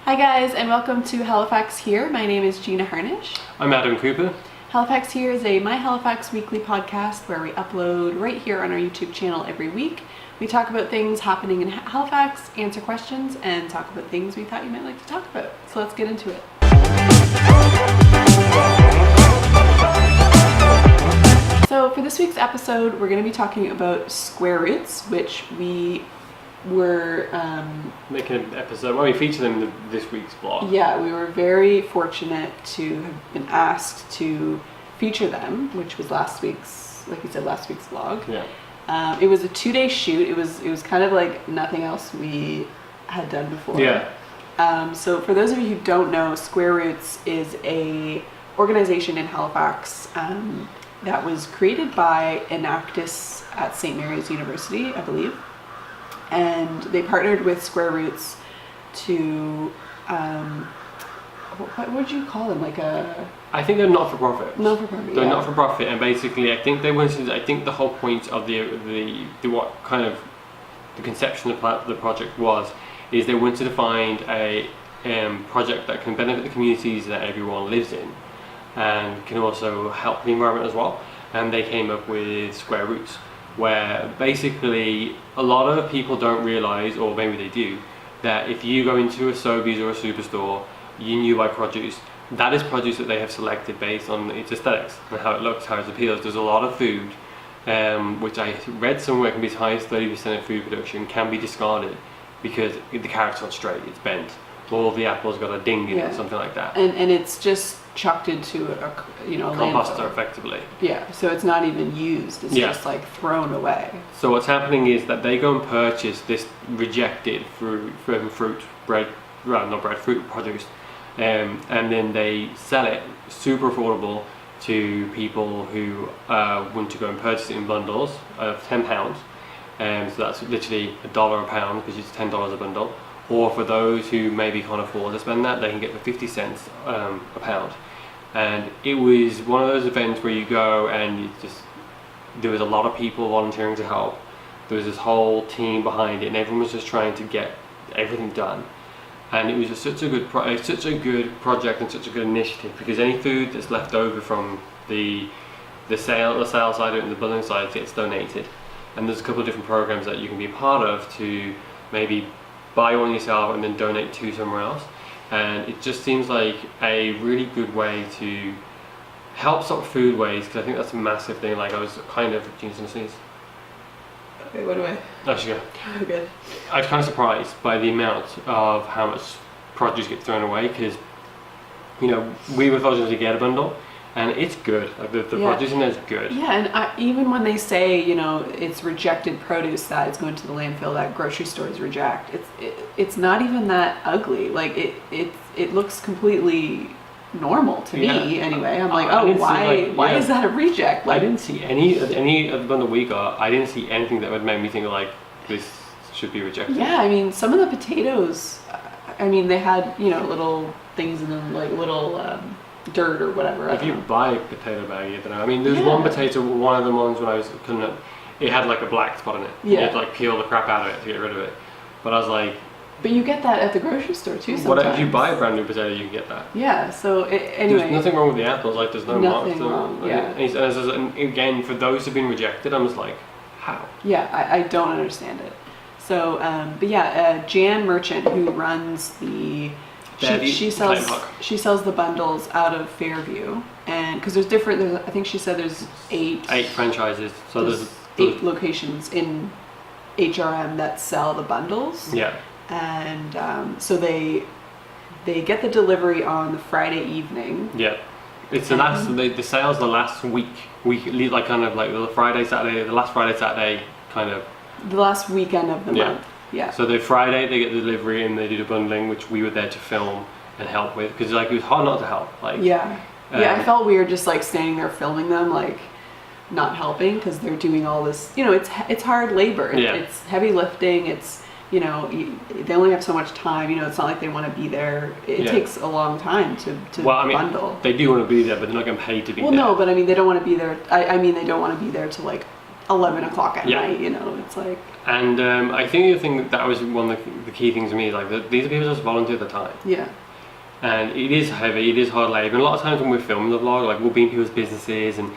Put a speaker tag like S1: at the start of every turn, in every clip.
S1: Hi guys, and welcome to Halifax Here. My name is Gina Harnish.
S2: I'm Adam Cooper.
S1: Halifax Here is a My Halifax weekly podcast where we upload right here on our YouTube channel every week. We talk about things happening in Halifax, answer questions, and talk about things we thought you might like to talk about. So let's get into it. So for this week's episode, we're going to be talking about square roots, which we were
S2: making an episode. Well, we feature them in this week's vlog.
S1: Yeah, we were very fortunate to have been asked to feature them, which was last week's, like you said, last week's vlog.
S2: Yeah.
S1: It was a 2-day shoot. It was kind of like nothing else we had done before.
S2: Yeah.
S1: So for those of you who don't know, Square Roots is a organization in Halifax that was created by Enactus at St. Mary's University, I believe. And they partnered with Square Roots to, what would you call them? Like a...
S2: I think they're not-for-profit.
S1: Not-for-profit,
S2: They're
S1: yeah.
S2: not-for-profit, and basically I think they wanted, I think the whole point of the what kind of the conception of the project is they wanted to find a project that can benefit the communities that everyone lives in and can also help the environment as well. And they came up with Square Roots, where basically a lot of people don't realise, or maybe they do, that if you go into a Sobeys or a superstore, you buy produce. That is produce that they have selected based on its aesthetics and how it looks, how it appeals. There's a lot of food, which I read somewhere can be as high as 30% of food production can be discarded because the carrot's not straight, it's bent. Or the apple's got a ding in it, something like that.
S1: And it's just chucked into a
S2: composter,
S1: landfill.
S2: effectively.
S1: Yeah, so it's not even used, it's just like thrown away.
S2: So what's happening is that they go and purchase this rejected fruit produce, and then they sell it super affordable to people who want to go and purchase it in bundles of £10. So that's literally $1 a pound because it's $10 a bundle. Or for those who maybe can't afford to spend that, they can get for 50 cents a pound. And it was one of those events where you go and there was a lot of people volunteering to help. There was this whole team behind it, and everyone was just trying to get everything done. And it was just such a good project and such a good initiative, because any food that's left over from the sale side of it and the building side gets donated. And there's a couple of different programs that you can be a part of to maybe buy one yourself and then donate to somewhere else. And it just seems like a really good way to help stop food waste, because I think that's a massive thing. Like I was kind of, geez, and sneeze.
S1: Okay, what do I?
S2: Actually, yeah.
S1: Oh, good.
S2: I was kind of surprised by the amount of how much produce gets thrown away, because we were fortunate to get a bundle. And it's good. Like the produce in there is good.
S1: Yeah, and even when they say, it's rejected produce that is going to the landfill, that grocery stores reject, it's not even that ugly. Like it looks completely normal to me anyway. I'm like, why is that a reject? Like,
S2: I didn't see any of the bundle we got. I didn't see anything that would make me think like this should be rejected.
S1: Yeah, I mean, some of the potatoes, they had little things in them, like little. Dirt or whatever.
S2: If you buy a potato bag, you don't know. I mean, there's one potato, one of the ones when I was cutting it, it had like a black spot in it. Yeah. You had to like peel the crap out of it to get rid of it. But I was like... But
S1: you get that at the grocery store too sometimes.
S2: If you buy a brand new potato, you can get that.
S1: Yeah, so anyway.
S2: There's nothing wrong with the apples, like there's no marks.
S1: Nothing wrong, yeah.
S2: And again, for those who've been rejected, I'm just like, how?
S1: Yeah, I don't understand it. So, but yeah, Jan Merchant, who runs the... She sells the bundles out of Fairview, and because I think she said there's eight
S2: franchises, so there's
S1: 8 locations in HRM that sell the bundles.
S2: Yeah.
S1: And so they get the delivery on the Friday evening.
S2: Yeah. It's the sales the last week, like kind of like the last Friday, Saturday kind of.
S1: The last weekend of the month. Yeah.
S2: So the Friday they get the delivery and they do the bundling, which we were there to film and help with, because it was hard not to help. Like
S1: I felt weird just like standing there filming them, like not helping, because they're doing all this. It's hard labor. It's heavy lifting. It's they only have so much time. It's not like they want to be there. It takes a long time to bundle.
S2: They do want to be there, but they're not getting paid to be there.
S1: Well, no, but they don't want to be there. They don't want to be there till like 11 o'clock at night. It's like.
S2: And I think the thing that was one of the key things to me is like these are people just volunteer their time.
S1: Yeah.
S2: And it is heavy, it is hard labour. And a lot of times when we're filming the vlog, like we'll be in people's businesses, and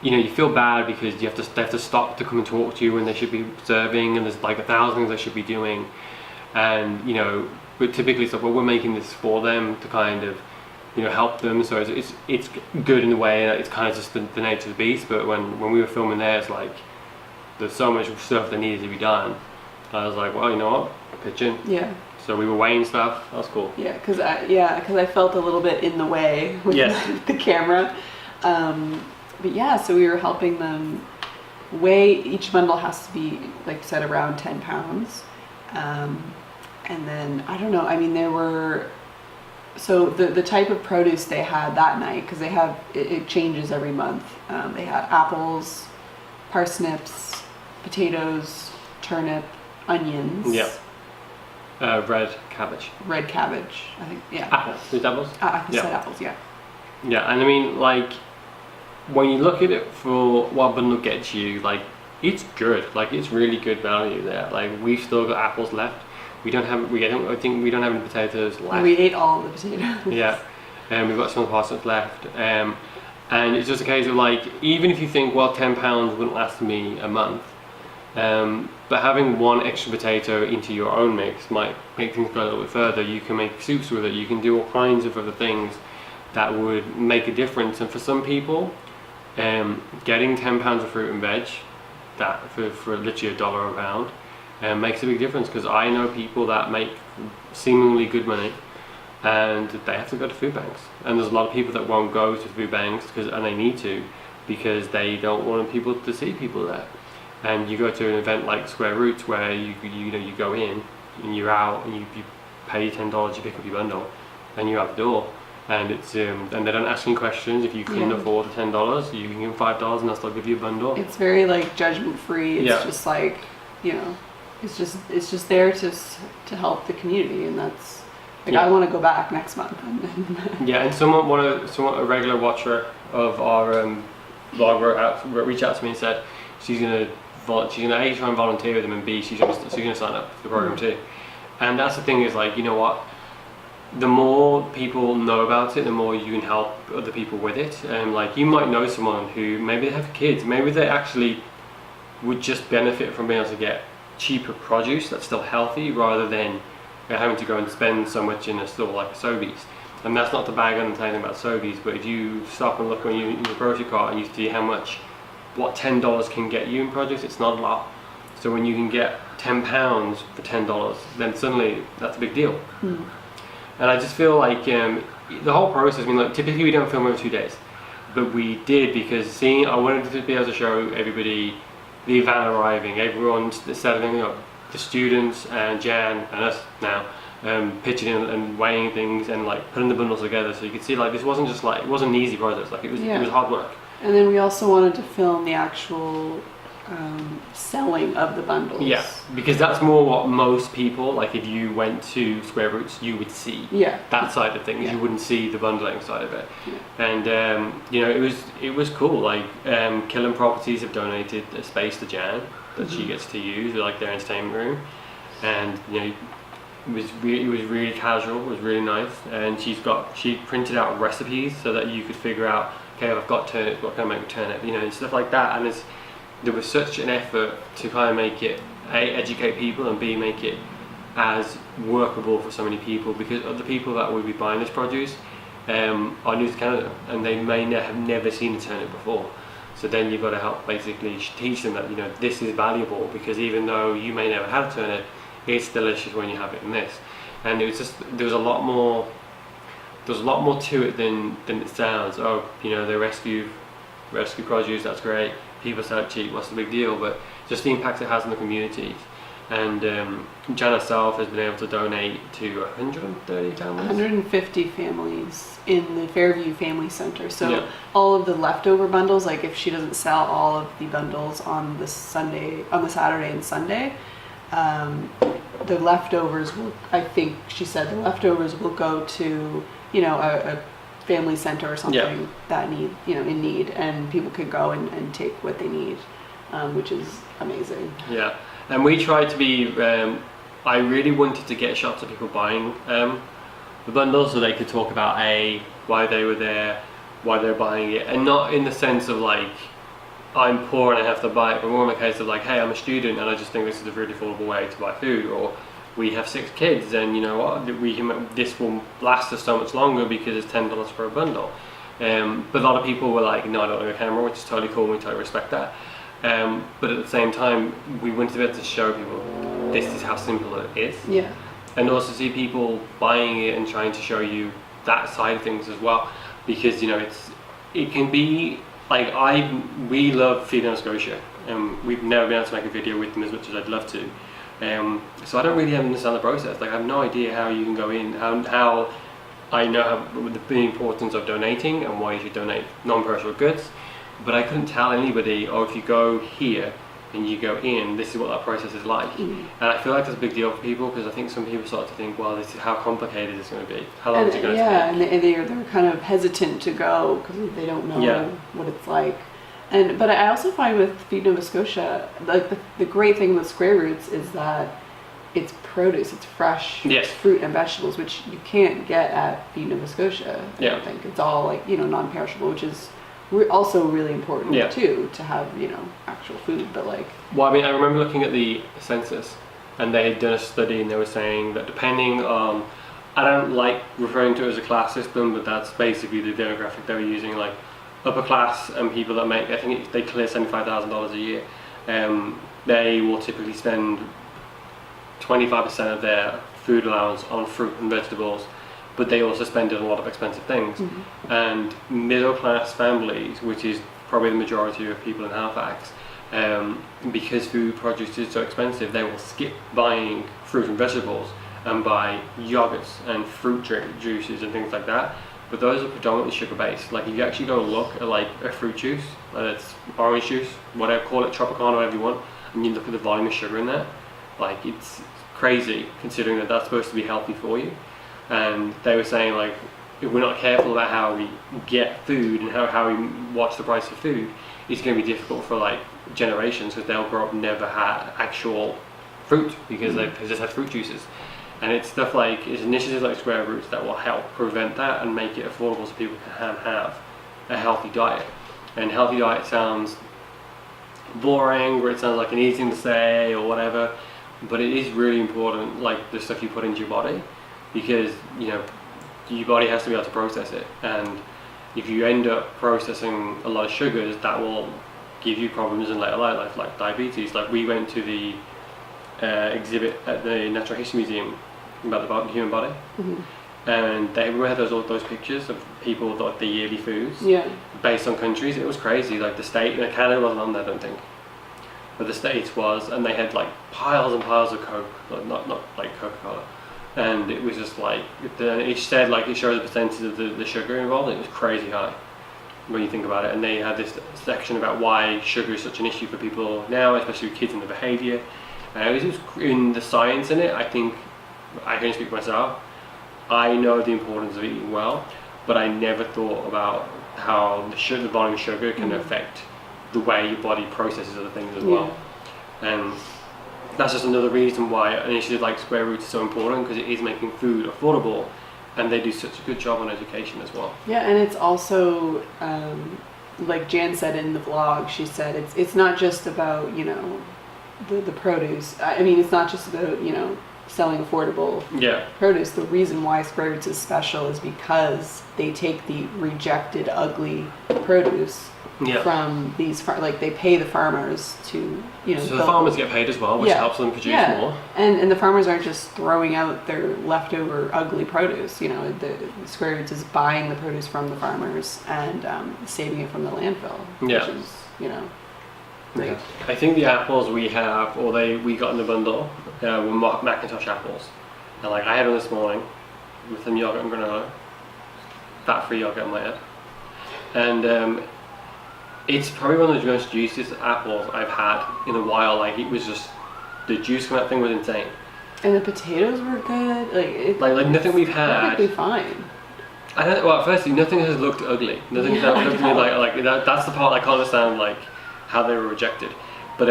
S2: you feel bad because they have to stop to come and talk to you when they should be serving, and there's like 1,000 things they should be doing. And but typically it's like, well, we're making this for them to kind of help them. So it's good in a way, and it's kind of just the nature of the beast. But when we were filming there, it's like there's so much stuff that needed to be done. I was like, well, you know what, pitch in.
S1: Yeah.
S2: So we were weighing stuff. That was cool.
S1: Yeah, because I felt a little bit in the way with the camera. But yeah, so we were helping them weigh. Each bundle has to be, like you said, around 10 pounds. And then I don't know. I mean, there were. So the type of produce they had that night, because they have it changes every month. They had apples, parsnips, potatoes, turnip, onions.
S2: Yeah. Red cabbage.
S1: Red cabbage, I think. Yeah.
S2: Apples. Is it apples?
S1: I said apples. Yeah.
S2: Yeah, and I mean, like, when you look at it for what bundle gets you, like, it's good. Like, it's really good value there. Like, we've still got apples left. I think we don't have any potatoes left.
S1: We ate all of the potatoes.
S2: Yeah, and we've got some parsnips left. And it's just a case of like, even if you think, well, £10 wouldn't last me a month, but having one extra potato into your own mix might make things go a little bit further. You can make soups with it. You can do all kinds of other things that would make a difference. And for some people, getting £10 of fruit and veg, that for literally $1 a pound, makes a big difference, because I know people that make seemingly good money and they have to go to food banks, and there's a lot of people that won't go to food banks and they need to, because they don't want people to see people there. And you go to an event like Square Roots where you go in and you're out and you pay $10, you pick up your bundle and you're out the door, and it's and they don't ask any questions. If you can afford the $10, you can give them $5 and they'll still give you a bundle.
S1: It's very like judgment free. It's just like it's just there to help the community, and that's like I want to go back next month.
S2: Yeah, and a regular watcher of our vlog reached out to me and said she's gonna A, try and volunteer with them, and B, she's gonna sign up for the program too. And that's the thing, is like, you know what, the more people know about it, the more you can help other people with it. And like, you might know someone who maybe they have kids, maybe they actually would just benefit from being able to get cheaper produce that's still healthy, rather than having to go and spend so much in a store like a Sobeys. And that's not to bag on anything about Sobeys, but if you stop and look in your grocery cart and you see how much what $10 can get you in produce, it's not a lot. So when you can get £10 for $10, then suddenly that's a big deal. And I just feel like the whole process, I mean, like, typically we don't film over 2 days, but we did, because I wanted to be able to show everybody the van arriving, everyone settling up, the students and Jan and us now pitching in and weighing things and like putting the bundles together, so you could see like this wasn't just like, it wasn't an easy process, like it was hard work.
S1: And then we also wanted to film the actual selling of the bundles.
S2: Yeah, because that's more what most people, like if you went to Square Roots, you would see that side of things. You wouldn't see the bundling side of it. And it was cool. Like Killen Properties have donated a space to Jan that she gets to use, like their entertainment room, and it was really casual. It was really nice, and she printed out recipes so that you could figure out, okay, I've got turnips, what can I make with turnip, and stuff like that. And there was such an effort to kind of make it A, educate people, and B, make it as workable for so many people, because other people that would be buying this produce are new to Canada and they may have never seen a turnip before. So then you've got to help basically teach them that this is valuable, because even though you may never have turnip, it's delicious when you have it in this. And it was just, there was a lot more to it than it sounds. Oh, they rescue produce, that's great. People sell it cheap, what's the big deal? But just the impact it has on the communities. And Jan herself has been able to donate to 130 families? 150
S1: families in the Fairview Family Center. So all of the leftover bundles, like if she doesn't sell all of the bundles on the Saturday and Sunday, the leftovers will, I think she said, the leftovers will go to, a family center or something that in need, and people can go and take what they need, which is amazing.
S2: Yeah, And we tried to be. I really wanted to get shots of people buying the bundles so they could talk about why they were there, why they're buying it, and not in the sense of like I'm poor and I have to buy it, but more in the case of like, hey, I'm a student and I just think this is a really affordable way to buy food, or we have 6 kids and you know what, this will last us so much longer because it's $10 for a bundle. But a lot of people were like, no, I don't have a camera, which is totally cool and we totally respect that. But at the same time, we wanted to be able to show people this is how simple it is.
S1: Yeah.
S2: And also see people buying it and trying to show you that side of things as well, because you know it can be like we love Feed Nova Scotia, and we've never been able to make a video with them as much as I'd love to. So I don't really understand the process. Like I have no idea how you can go in, how I know the importance of donating and why you should donate non-perishable goods, but I couldn't tell anybody, oh, if you go here and you go in, this is what that process is like. And I feel like that's a big deal for people, because I think some people start to think, well, this is how complicated it's going to be. How long is it going to take?
S1: Yeah, and they're kind of hesitant to go because they don't know what it's like. But I also find with Feed Nova Scotia, like the great thing with Square Roots is that it's produce, it's fresh fruit and vegetables, which you can't get at Feed Nova Scotia. I don't think it's all like non-perishable, which is also really important too, to have actual food. But like,
S2: well, I mean, I remember looking at the census, and they had done a study, and they were saying that depending on, I don't like referring to it as a class system, but that's basically the demographic they were using, like upper class and people that make, I think they clear $75,000 a year. They will typically spend 25% of their food allowance on fruit and vegetables, but they also spend it on a lot of expensive things. And middle class families, which is probably the majority of people in Halifax, because food produce is so expensive, they will skip buying fruit and vegetables and buy yogurts and fruit juices and things like that. But those are predominantly sugar based. Like if you actually go and look at like a fruit juice, whether it's orange juice, whatever, call it Tropicana, whatever you want, and you look at the volume of sugar in there, like it's crazy considering that that's supposed to be healthy for you. And they were saying like, if we're not careful about how we get food and how we watch the price of food, it's going to be difficult for like generations, because they'll grow up never had actual fruit because they've just had fruit juices. And it's stuff like, it's initiatives like Square Roots that will help prevent that and make it affordable so people can have a healthy diet. And healthy diet sounds boring, or it sounds like an easy thing to say or whatever, but it is really important, like the stuff you put into your body, because your body has to be able to process it. And if you end up processing a lot of sugars, that will give you problems in later life, like diabetes. Like we went to the exhibit at the Natural History Museum about the human body, and they had those pictures of people like the yearly foods based on countries. It was crazy. Like the state, Canada wasn't on there, I don't think, but the States was, and they had like piles and piles of Coke, not like Coca-Cola. And it was just like, it said like it shows the percentage of the sugar involved, and it was crazy high when you think about it. And they had this section about why sugar is such an issue for people now, especially with kids and the behaviour. It was in the science in it. I think I can speak for myself. I know the importance of eating well, but I never thought about how the volume of sugar can affect the way your body processes other things as well. And that's just another reason why an initiative like Square Roots is so important, because it is making food affordable, and they do such a good job on education as well. Yeah,
S1: and it's also, like Jan said in the vlog, she said it's not just about the produce. I mean, it's not just about selling affordable produce. The reason why Square Roots is special is because they take the rejected, ugly produce from these they pay the farmers to
S2: so the farmers get paid as well, which helps them produce more.
S1: And the farmers aren't just throwing out their leftover ugly produce. The Square Roots is buying the produce from the farmers and saving it from the landfill, which is great.
S2: I think the apples we have, or we got in the bundle, were Macintosh apples, and like I had them this morning with some yogurt and granola, fat-free yogurt, I might add, and it's probably one of the most juiciest apples I've had in a while. Like it was just, the juice from that thing was insane.
S1: And the potatoes were good.
S2: Like nothing we've had.
S1: Perfectly fine.
S2: I don't. Well, firstly, nothing has looked ugly. Nothing has looked to me like that. That's the part I can't understand, like how they were rejected. But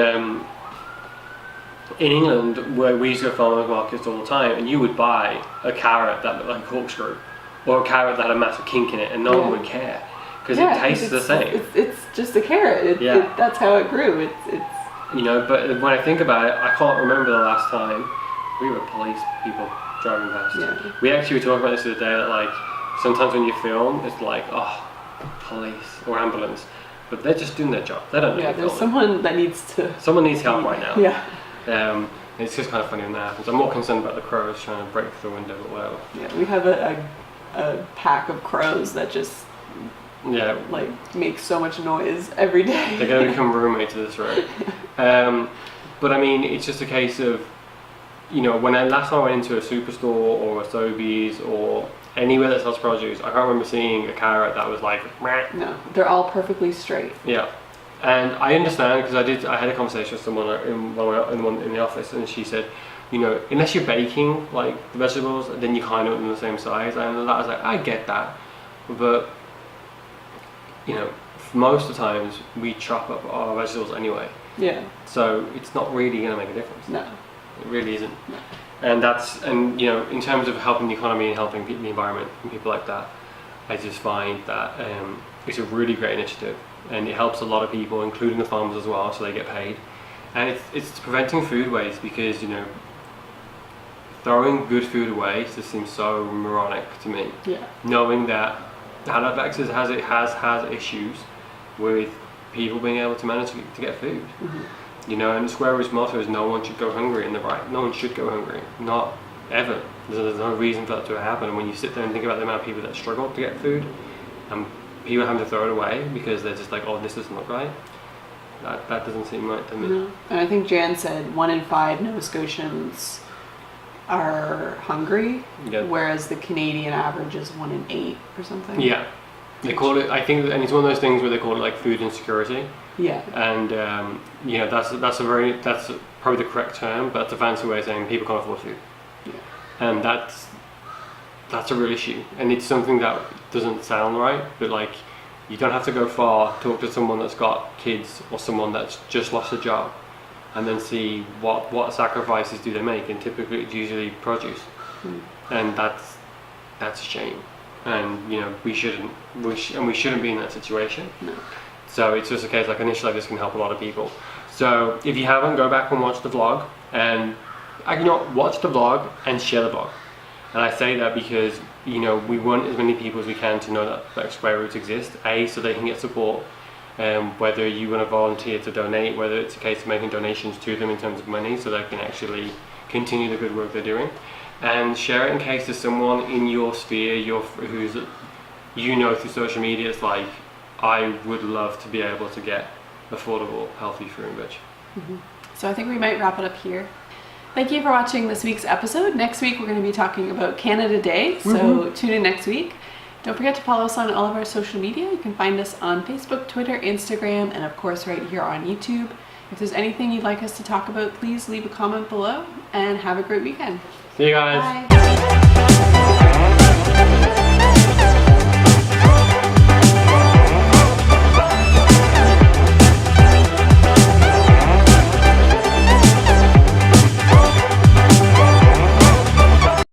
S2: in England, where we used to go to farmers markets all the time, and you would buy a carrot that looked like a corkscrew, or a carrot that had a massive kink in it, and no one would care because it tastes the same.
S1: It's just a carrot. That's how it grew. It's.
S2: You know, but when I think about it, I can't remember the last time we were police people driving past.
S1: Yeah.
S2: We actually were talking about this the other day, that like sometimes when you film, it's like, oh, police or ambulance, but they're just doing their job. They don't know.
S1: Yeah, there's someone that needs to.
S2: Someone needs help right now.
S1: Yeah.
S2: It's just kind of funny when that happens. I'm more concerned about the crows trying to break through the window or whatever.
S1: Yeah, we have a pack of crows that just like make so much noise every day.
S2: They're going to become roommates of this road. But I mean, it's just a case of, you know, when last time I went into a superstore or a Sobeys or anywhere that sells produce, I can't remember seeing a carrot that was like, meh.
S1: No, they're all perfectly straight.
S2: Yeah. And I understand, because I had a conversation with someone in the office, and she said, you know, unless you're baking like the vegetables, then you kind of want them the same size. And I was like, I get that, but you know, most of the times we chop up our vegetables anyway.
S1: Yeah.
S2: So it's not really going to make a difference.
S1: No.
S2: It really isn't.
S1: No.
S2: And you know, in terms of helping the economy and helping the environment and people like that, I just find that it's a really great initiative, and it helps a lot of people, including the farmers as well, so they get paid. And it's preventing food waste, because, you know, throwing good food away just seems so moronic to me.
S1: Yeah.
S2: Knowing that Halifax has issues with people being able to manage to get food. Mm-hmm. You know, and the Square Root's motto is no one should go hungry in the right. No one should go hungry. Not ever. There's no reason for that to happen. And when you sit there and think about the amount of people that struggle to get food, and people having to throw it away because they're just like, oh, this doesn't look right. That doesn't seem right to me.
S1: No. And I think Jan said 1 in 5 Nova Scotians are hungry, whereas the Canadian average is 1 in 8 or something.
S2: Yeah, they call it. I think, and it's one of those things where they call it like food insecurity.
S1: Yeah.
S2: And you know, that's probably the correct term, but that's a fancy way of saying people can't afford food.
S1: Yeah.
S2: And that's a real issue, and it's something that doesn't sound right, but like, you don't have to go far. Talk to someone that's got kids or someone that's just lost a job, and then see what sacrifices do they make, and typically it's usually produce. And that's a shame, and you know, we shouldn't be in that situation.
S1: No.
S2: So it's just a case like initially this can help a lot of people. So if you haven't, go back and watch the vlog, and you know, watch the vlog and share the vlog. And I say that because, you know, we want as many people as we can to know that Square Roots exist, so they can get support, whether you want to volunteer to donate, whether it's a case of making donations to them in terms of money so they can actually continue the good work they're doing, and share it in case there's someone in your sphere, who's, you know, through social media. It's like, I would love to be able to get affordable, healthy fruit and veg.
S1: Mm-hmm. So I think we might wrap it up here. Thank you for watching this week's episode. Next week we're going to be talking about Canada Day, so tune in next week. Don't forget to follow us on all of our social media. You can find us on Facebook, Twitter, Instagram, and of course right here on YouTube. If there's anything you'd like us to talk about, please leave a comment below, and have a great weekend.
S2: See you guys.
S1: Bye.